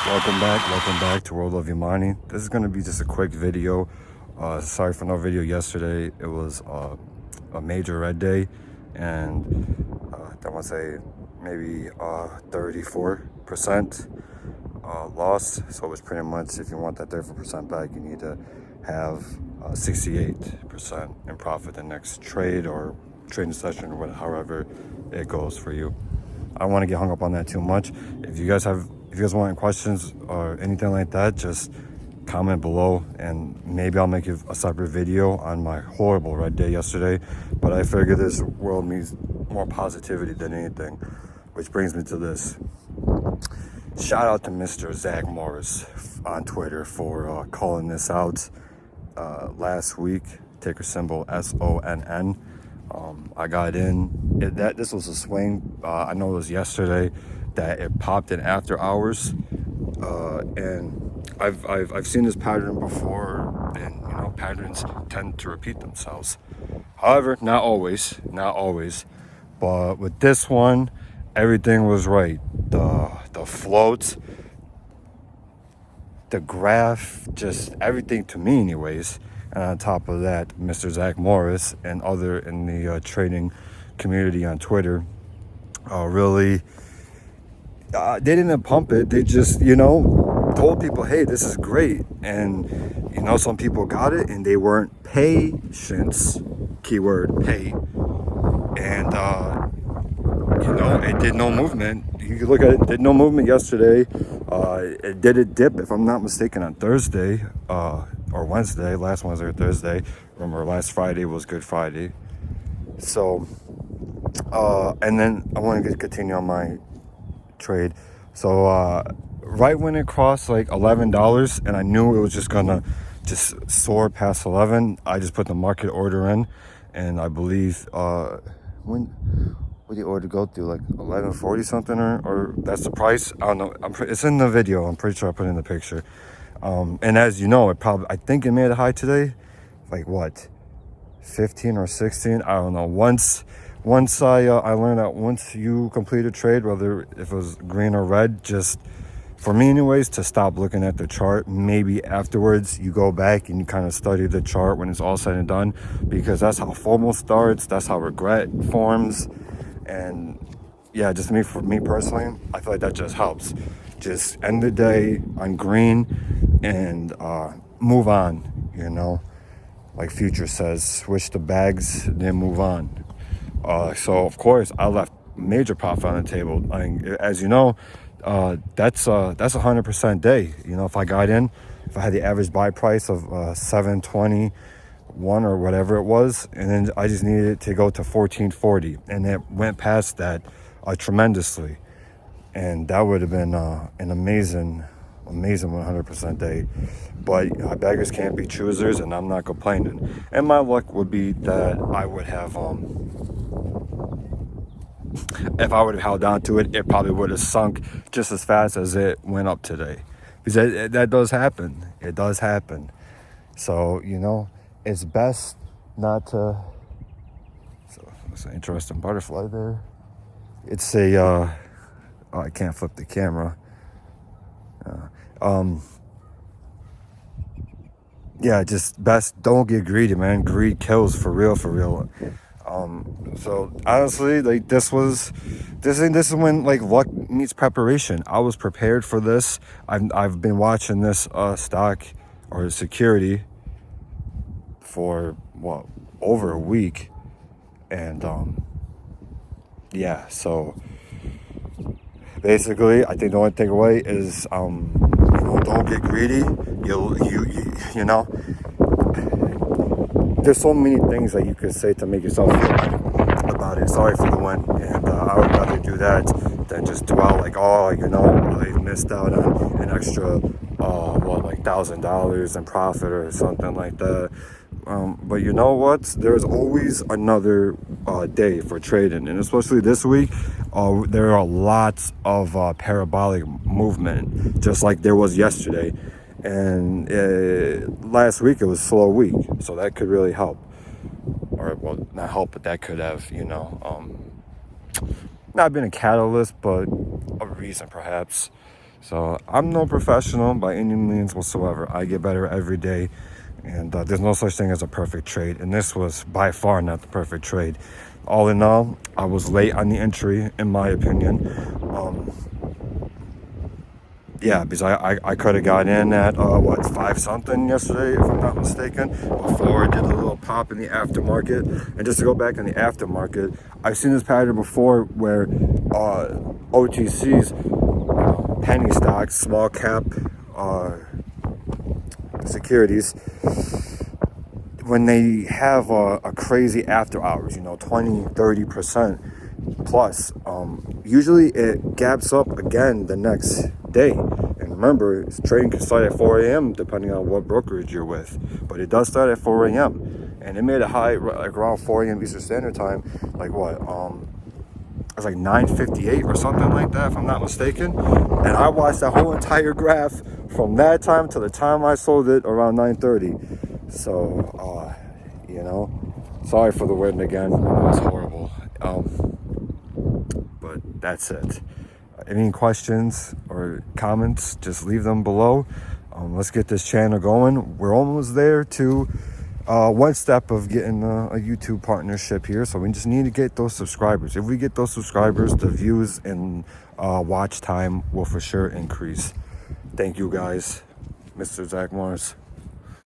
Welcome back to World of Imani. This is going to be just a quick video. Sorry for no video yesterday. It was a major red day, and I want to say maybe 34% loss. So it was pretty much, if you want that 34% back, you need to have 68% in profit the next trade or trading session or whatever, however it goes for you. I don't want to get hung up on that too much. If you guys want any questions or anything like that, just comment below, and maybe I'll make a separate video on my horrible red day yesterday. But I figure this world needs more positivity than anything, which brings me to this. Shout out to Mr. Zach Morris on Twitter for calling this out last week. Ticker symbol SONN. I got in. This was a swing. I know it was yesterday that it popped in after hours, and I've seen this pattern before, and patterns tend to repeat themselves. However, not always, but with this one, everything was right. The floats, the graph, just everything to me, anyways. And on top of that, Mr. Zach Morris and other in the trading community on Twitter really, they didn't pump it. They just, told people, hey, this is great. And, some people got it and they weren't patience, keyword pay. And, it did no movement. You can look at it, did no movement yesterday. It did a dip, if I'm not mistaken, on Thursday or Wednesday, last Wednesday or Thursday. Remember, last Friday was Good Friday. So, and then I want to continue on my trade. So, right when it crossed like $11, and I knew it was just gonna just soar past 11, I just put the market order in, and I believe when would the order go through, like 11.40 something, or that's the price? I don't know. It's in the video. I'm pretty sure I put in the picture. And as you know, I think it made a high today, like what, 15 or 16? I don't know. Once I learned that once you complete a trade, whether if it was green or red, just for me anyways, to stop looking at the chart. Maybe afterwards you go back and you kind of study the chart when it's all said and done, because that's how FOMO starts. That's how regret forms. And yeah, just for me personally, I feel like that just helps. Just end the day on green and move on, like Future says, switch the bags, then move on. So of course I left major profit on the table. I mean, as you know, that's a 100% day. If I got in, if I had the average buy price of 721 or whatever it was, and then I just needed it to go to 1440, and it went past that tremendously, and that would have been an amazing 100% day. But beggars can't be choosers, and I'm not complaining. And my luck would be that I would have if I would have held on to it, it probably would have sunk just as fast as it went up today, because that does happen. It does happen. So it's best not to. So it's an interesting butterfly there. It's a I can't flip the camera. Yeah, just best don't get greedy, man. Greed kills, for real. So honestly, like this is when like luck meets preparation. I was prepared for this. I've been watching this stock or security for over a week, and yeah. So basically, I think the only takeaway is don't get greedy. You know. There's so many things that you could say to make yourself feel better about it. Sorry for the win, and I would rather do that than just dwell like, I missed out on an extra, like $1,000 in profit or something like that. But you know what? There's always another day for trading, and especially this week, there are lots of parabolic movement, just like there was yesterday. And last week it was a slow week, so that could really help, or not help, but that could have not been a catalyst, but a reason perhaps So I'm no professional by any means whatsoever. I get better every day, and there's no such thing as a perfect trade. And this was by far not the perfect trade. All in all, I was late on the entry, in my opinion. Yeah, because I could have got in at what, 5 something yesterday, if I'm not mistaken, before it did a little pop in the aftermarket. And just to go back in the aftermarket, I've seen this pattern before where OTCs, penny stocks, small cap securities, when they have a crazy after hours, 20-30% plus, usually it gaps up again the next day. And remember, trading can start at 4 a.m. depending on what brokerage you're with, but it does start at 4 a.m. and it made a high like around 4 a.m. Eastern Standard Time, like what, it's like 9:58 or something like that, if I'm not mistaken. And I watched that whole entire graph from that time to the time I sold it around 9:30. So, sorry for the wind again. It was horrible. But that's it. Any questions or comments, just leave them below. Let's get this channel going. We're almost there to one step of getting a YouTube partnership here. So we just need to get those subscribers. If we get those subscribers, the views and watch time will for sure increase. Thank you guys. Mr. Zach Morris.